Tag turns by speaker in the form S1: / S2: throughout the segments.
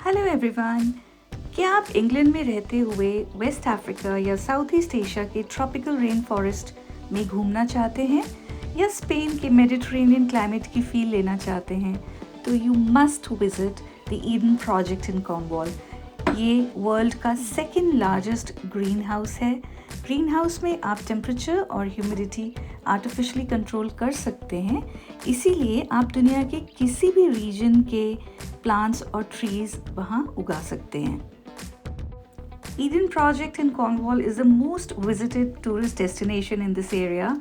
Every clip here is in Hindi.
S1: Hello everyone. क्या आप इंग्लैंड में रहते हुए वेस्ट अफ्रीका या साउथ ईस्ट एशिया के ट्रॉपिकल रेन फॉरेस्ट में घूमना चाहते हैं या स्पेन के मेडिटरेनियन क्लाइमेट की फील लेना चाहते हैं तो you must visit the Eden project in Cornwall. ये वर्ल्ड का सेकेंड लार्जेस्ट ग्रीन हाउस है। ग्रीन हाउस में आप टेम्परेचर और ह्यूमिडिटी आर्टिफिशियली कंट्रोल कर सकते हैं, इसीलिए आप दुनिया के किसी भी रीजन के प्लांट्स और ट्रीज वहाँ उगा सकते हैं। Eden Project in Cornwall is the most visited tourist destination in this area.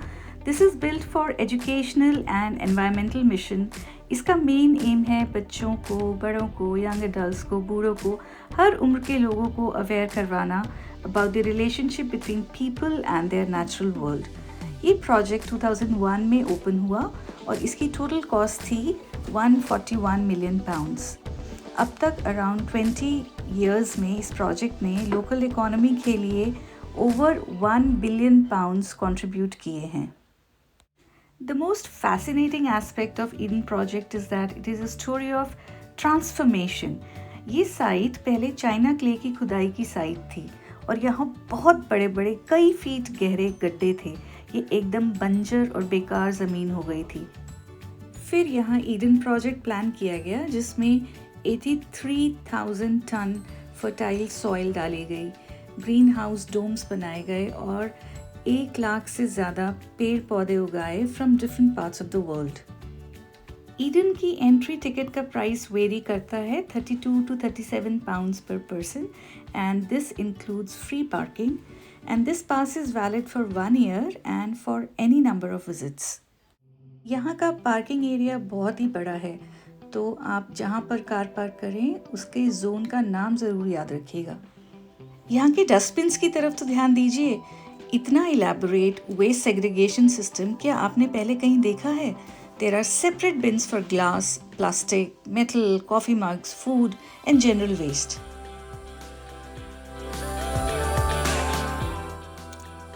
S1: This is built for educational and environmental mission. इसका मेन एम है बच्चों को, बड़ों को, यंग एडल्ट्स को, बूढ़ों को, हर उम्र के लोगों को अवेयर करवाना about the relationship between people and their natural world. ये प्रोजेक्ट 2001 में ओपन हुआ और इसकी टोटल कॉस्ट थी 141 मिलियन पाउंड्स। अब तक अराउंड 20 ईयर्स में इस प्रोजेक्ट ने लोकल इकोनॉमी के लिए ओवर 1 बिलियन पाउंड्स कंट्रीब्यूट किए हैं। The most fascinating aspect of Eden Project is that it is a story of transformation. ये साइट पहले चाइना क्ले की खुदाई की साइट थी और यहाँ बहुत बड़े बड़े कई फीट गहरे गड्ढे थे। ये एकदम बंजर और बेकार ज़मीन हो गई थी। फिर यहाँ ईडन प्रोजेक्ट प्लान किया गया जिसमें 83,000 टन फर्टाइल सॉइल डाली गई, ग्रीन हाउस डोम्स बनाए गए और 1 लाख से ज़्यादा पेड़ पौधे उगाए from different parts of the world. Eden की एंट्री टिकट का प्राइस वेरी करता है 32 to 37 pounds per person and this includes free parking and this pass is valid for 1 year and for any number of visits. यहाँ का पार्किंग एरिया बहुत ही बड़ा है, तो आप जहाँ पर कार पार्क करें उसके जोन का नाम ज़रूर याद रखिएगा। यहाँ के डस्टबिन्स की तरफ तो ध्यान दीजिए। इतना इलेबोरेट वेस्ट सेग्रीगेशन सिस्टम क्या आपने पहले कहीं देखा है? There are separate bins for glass, plastic, metal, coffee mugs, food and general waste.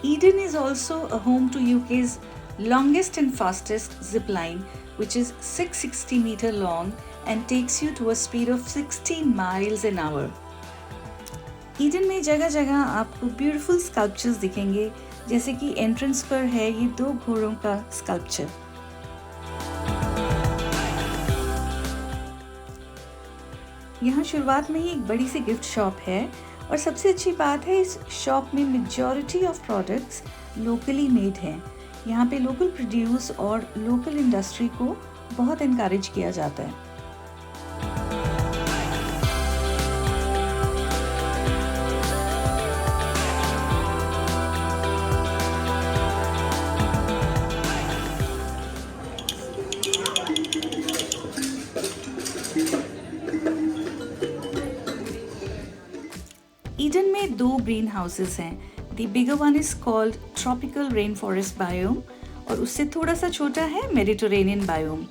S1: Eden is also a home to UK's longest and fastest zip line, which is 660 meter long and takes you to a speed of 16 miles an hour. Eden में जगह जगह आपको ब्यूटीफुल स्कल्पचर्स दिखेंगे, जैसे कि एंट्रेंस पर है ये 2 घोड़ों का स्कल्पचर। यहाँ शुरुआत में ही एक बड़ी सी गिफ्ट शॉप है और सबसे अच्छी बात है इस शॉप में majority of products locally made हैं। यहाँ पे लोकल प्रोड्यूस और लोकल इंडस्ट्री को बहुत इनकरेज किया जाता है। ईडन में 2 ग्रीन हाउसेस हैं। The bigger one is called tropical rain forest biome और उससे थोड़ा सा छोटा है मेडिटरेनियन बायोम।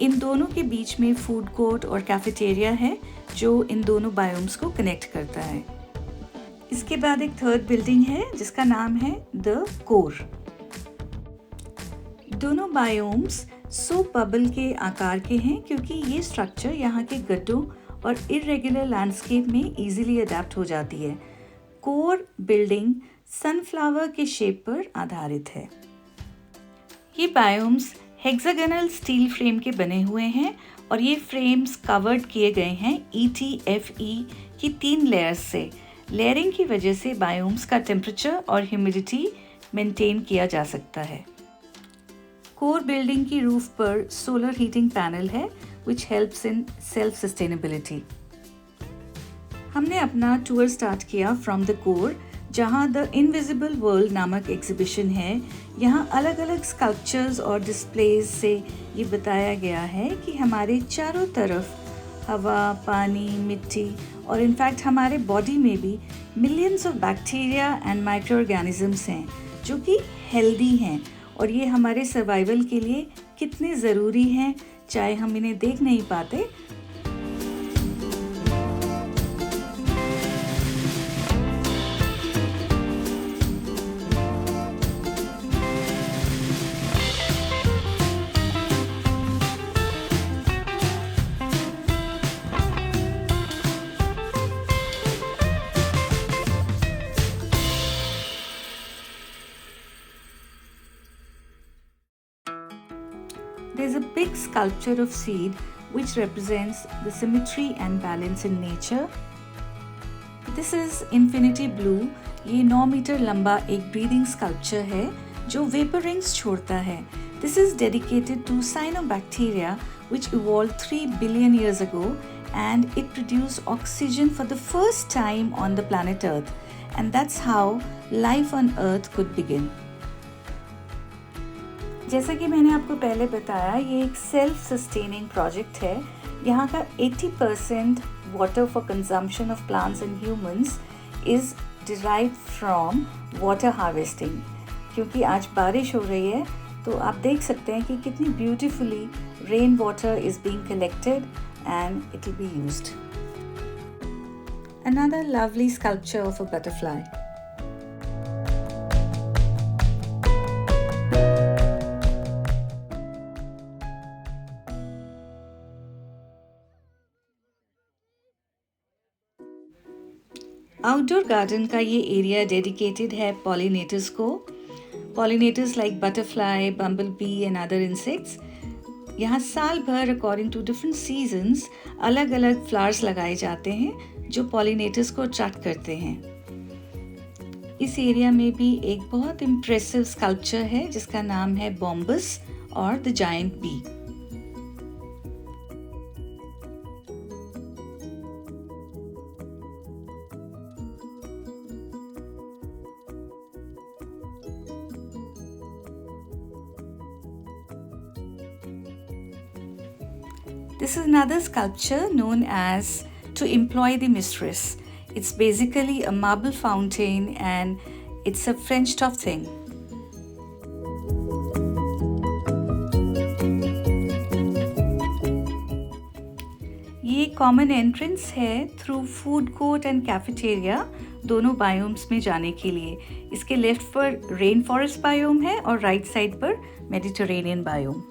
S1: इन दोनों के बीच में फूड कोर्ट और कैफेटेरिया है जो इन दोनों बायोम्स को कनेक्ट करता है। इसके बाद एक थर्ड बिल्डिंग है जिसका नाम है द कोर। दोनों बायोम्स सोप बबल के आकार के हैं क्योंकि ये स्ट्रक्चर यहाँ के गड्ढों और इरेगुलर लैंडस्केप में इजीली अडेप्ट हो जाती है। कोर बिल्डिंग सनफ्लावर के शेप पर आधारित है। ये बायोम्स हेक्सागोनल स्टील फ्रेम के बने हुए हैं और ये फ्रेम्स कवर्ड किए गए हैं ETFE की 3 लेयर्स से। लेयरिंग की वजह से बायोम्स का टेम्परेचर और ह्यूमिडिटी मेंटेन किया जा सकता है। कोर बिल्डिंग की रूफ पर सोलर हीटिंग पैनल है which helps in self-sustainability. हमने अपना टूर स्टार्ट किया फ्रॉम द कोर, जहाँ द इनविजिबल वर्ल्ड नामक एग्जीबिशन है। यहाँ अलग अलग स्कल्पचर्स और डिस्प्लेज से ये बताया गया है कि हमारे चारों तरफ हवा, पानी, मिट्टी और इनफैक्ट हमारे बॉडी में भी millions of bacteria and micro organisms हैं जो कि हेल्दी हैं और ये हमारे सर्वाइवल के लिए कितने ज़रूरी हैं, चाहे हम इन्हें देख नहीं पाते। is a big sculpture of seed which represents the symmetry and balance in nature. This is Infinity Blue. ये 9 मीटर लंबा एक breathing sculpture है जो vapor rings छोड़ता है. This is dedicated to cyanobacteria which evolved 3 billion years ago and it produced oxygen for the first time on the planet Earth, and that's how life on Earth could begin. जैसा कि मैंने आपको पहले बताया, ये एक सेल्फ सस्टेनिंग प्रोजेक्ट है. यहाँ का 80% water for consumption of plants and humans is derived from water harvesting. क्योंकि आज बारिश हो रही है तो आप देख सकते हैं कि कितनी beautifully rain water is being collected and it will be used. Another lovely sculpture of a butterfly. Outdoor garden का ये एरिया डेडिकेटेड है पॉलिनेटर्स को. Pollinators like butterfly, bumble B and other insects. यहाँ साल भर अकॉर्डिंग टू डिफरेंट सीजन्स अलग अलग फ्लावर्स लगाए जाते हैं जो पॉलिनेटर्स को अट्रैक्ट करते हैं. इस एरिया में भी एक बहुत इम्प्रेसिव स्कल्पचर है जिसका नाम है बॉम्बस और the giant bee. This is another sculpture known as To Employ the Mistress. It's basically a marble fountain and it's a French top thing. ये कॉमन एंट्रेंस है through food court and cafeteria दोनों बायोम्स में जाने के लिए. इसके लेफ्ट पर रेन फॉरेस्ट बायोम है और राइट साइड पर मेडिटरेनियन बायोम.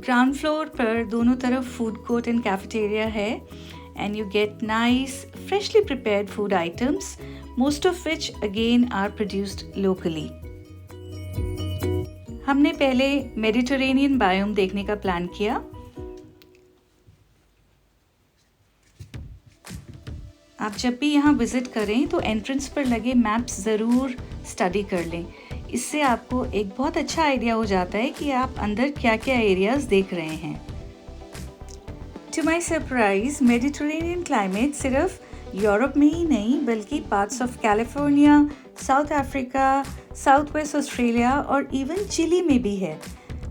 S1: ग्राउंड फ्लोर पर दोनों तरफ फूड कोर्ट एंड कैफेटेरिया है and you get nice freshly prepared food items, most of which again are produced locally. हमने पहले मेडिटरेनियन बायोम देखने का प्लान किया. आप जब भी यहाँ विजिट करें तो एंट्रेंस पर लगे मैप्स ज़रूर स्टडी कर लें. इससे आपको एक बहुत अच्छा आइडिया हो जाता है कि आप अंदर क्या क्या एरियाज देख रहे हैं. To my surprise, Mediterranean climate सिर्फ यूरोप में ही नहीं बल्कि parts of California, South Africa, South West Australia और इवन चिली में भी है.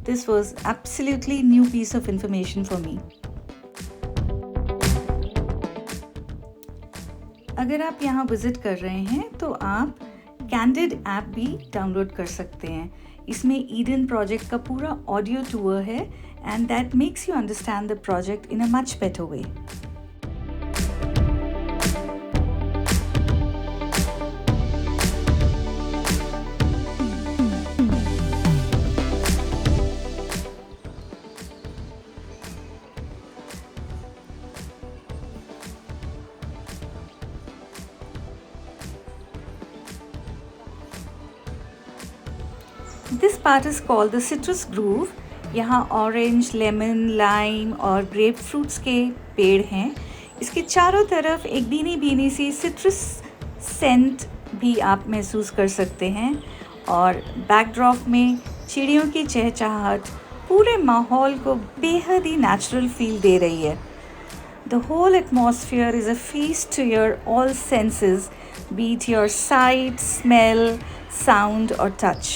S1: This was absolutely new piece of information for me. अगर आप यहाँ विजिट कर रहे हैं तो आप कैंडिड ऐप भी डाउनलोड कर सकते हैं. इसमें ईडन प्रोजेक्ट का पूरा ऑडियो टूर है and that makes you understand the project in a much better way. This part is called the citrus grove. यहाँ ऑरेंज, लेमन, लाइम और ग्रेप फ्रूट्स के पेड़ हैं. इसके चारों तरफ एक भीनी भीनी सी सिट्रस सेंट भी आप महसूस कर सकते हैं और बैकड्रॉप में चिड़ियों की चहचहाहट पूरे माहौल को बेहद ही नेचुरल फील दे रही है. The whole atmosphere is a feast to your all senses, be it your sight, smell, sound or touch.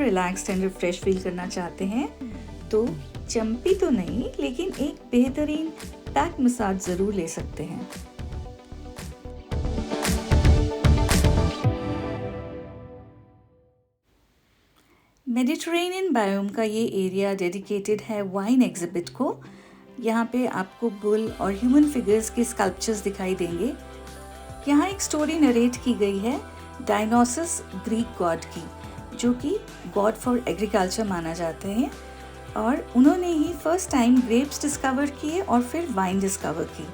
S1: Relaxed and refresh feel करना चाहते हैं तो चंपी तो नहीं लेकिन एक बेहतरीन बैक मसाज ज़रूर ले सकते हैं। मेडिटरेनियन बायोम का ये एरिया डेडिकेटेड है वाइन एग्जिबिट को। यहाँ पे आपको बुल और ह्यूमन फिगर्स के स्कल्पचर्स दिखाई देंगे। यहाँ एक स्टोरी नरेट की गई है डायनोसस ग्रीक गॉड की, जो कि गॉड फॉर एग्रीकल्चर माना जाते हैं, और उन्होंने ही फर्स्ट टाइम ग्रेप्स डिस्कवर किए और फिर वाइन डिस्कवर की।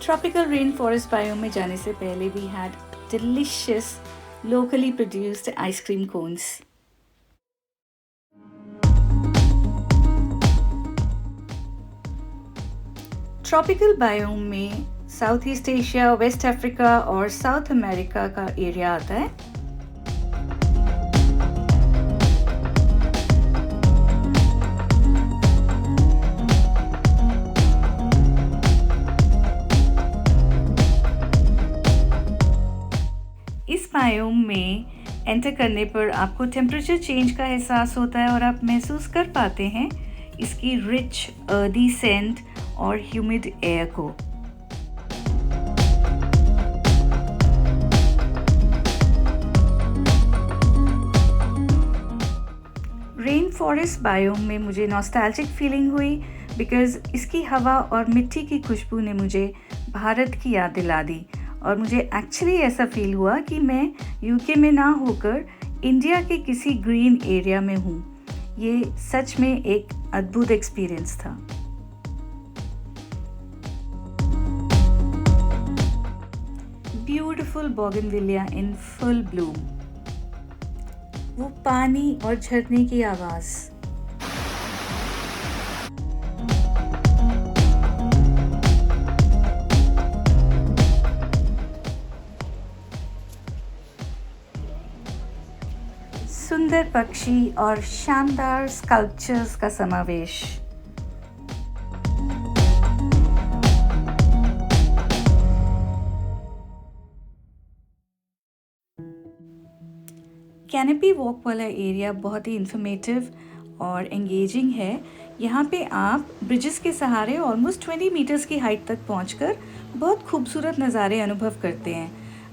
S1: ट्रॉपिकल रेन फॉरेस्ट बायोम में जाने से पहले we had delicious locally produced ice cream cones. Tropical biome में South East Asia, West Africa और साउथ अमेरिका का एरिया आता है। इस बायोम में एंटर करने पर आपको टेम्परेचर चेंज का एहसास होता है और आप महसूस कर पाते हैं इसकी रिच अर्दी सेंट और ह्यूमिड एयर को। रेन फॉरेस्ट बायोम में मुझे नॉस्टैल्जिक फीलिंग हुई बिकॉज़ इसकी हवा और मिट्टी की खुशबू ने मुझे भारत की याद दिला दी, और मुझे एक्चुअली ऐसा फील हुआ कि मैं यूके में ना होकर इंडिया के किसी ग्रीन एरिया में हूँ। ये सच में एक अद्भुत एक्सपीरियंस था। Beautiful bougainvillea in full Bloom, वो पानी और झरने की आवाज़। सुंदर पक्षी और शानदार स्कल्पचर्स का समावेश। कैनपी वॉक वाला एरिया बहुत ही इंफॉर्मेटिव और एंगेजिंग है। यहाँ पे आप ब्रिजेस के सहारे ऑलमोस्ट 20 मीटर्स की हाइट तक पहुँचकर बहुत खूबसूरत नज़ारे अनुभव करते हैं।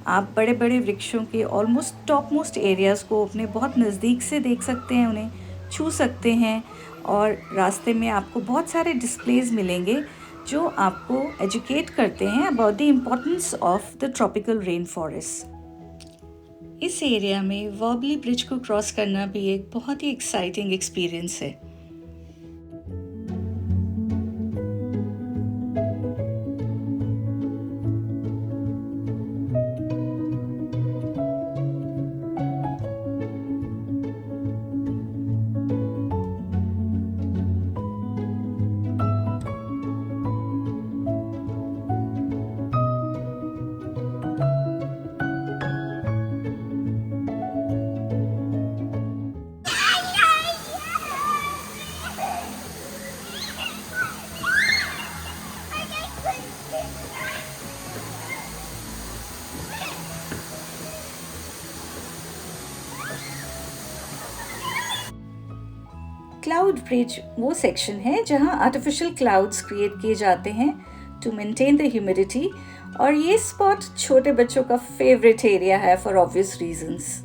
S1: आप बड़े बड़े वृक्षों के ऑलमोस्ट टॉप मोस्ट एरियाज़ को अपने बहुत नज़दीक से देख सकते हैं, उन्हें छू सकते हैं, और रास्ते में आपको बहुत सारे डिस्प्लेज मिलेंगे जो आपको एजुकेट करते हैं about the importance of the tropical rain forest. इस एरिया में वॉबली ब्रिज को क्रॉस करना भी एक बहुत ही एक्साइटिंग एक्सपीरियंस है। क्लाउड ब्रिज वो सेक्शन है जहां आर्टिफिशियल क्लाउड्स क्रिएट किए जाते हैं टू मेंटेन द ह्यूमिडिटी, और ये स्पॉट छोटे बच्चों का फेवरेट एरिया है for obvious reasons.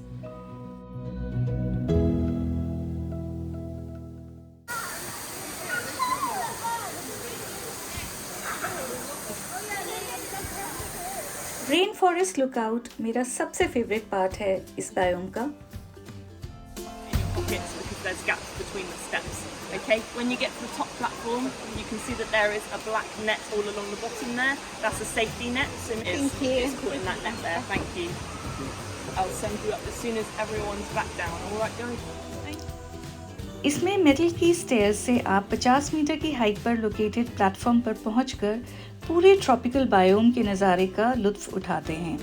S1: Rain forest lookout मेरा सबसे फेवरेट पार्ट है इस बायोम का।
S2: Because there's gaps between the steps. Okay, when you get to the top platform, you can see that there is a black net all along the bottom there. That's a safety net. So
S3: Thank you.
S2: it's caught in that net there. Thank you. I'll send you up as soon as everyone's back down. All right, guys?
S1: इसमें मेटल की स्टेयर्स से आप 50 मीटर की हाइट पर लोकेटेड प्लेटफॉर्म पर पहुंचकर पूरे ट्रॉपिकल बायोम के नज़ारे का लुत्फ उठाते हैं।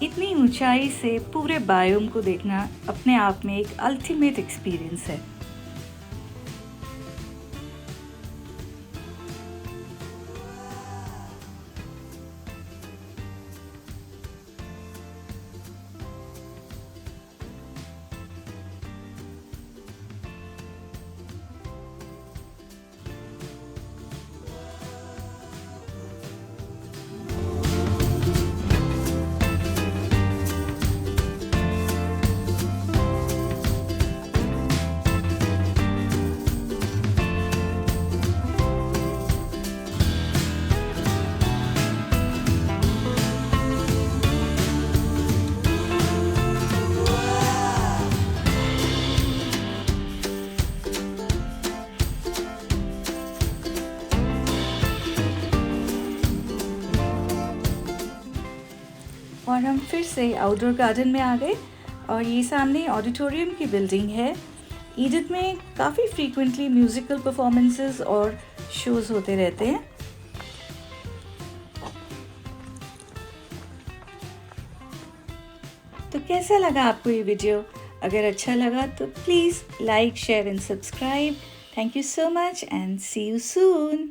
S1: इतनी ऊंचाई से पूरे बायोम को देखना अपने आप में एक अल्टीमेट एक्सपीरियंस है। और हम फिर से आउटडोर गार्डन में आ गए और ये सामने ऑडिटोरियम की बिल्डिंग है। ईडिथ में काफ़ी फ्रीक्वेंटली म्यूज़िकल परफॉर्मेंसेस और शोज़ होते रहते हैं। तो कैसा लगा आपको ये वीडियो? अगर अच्छा लगा तो please like, share and subscribe. Thank you so much and see you soon.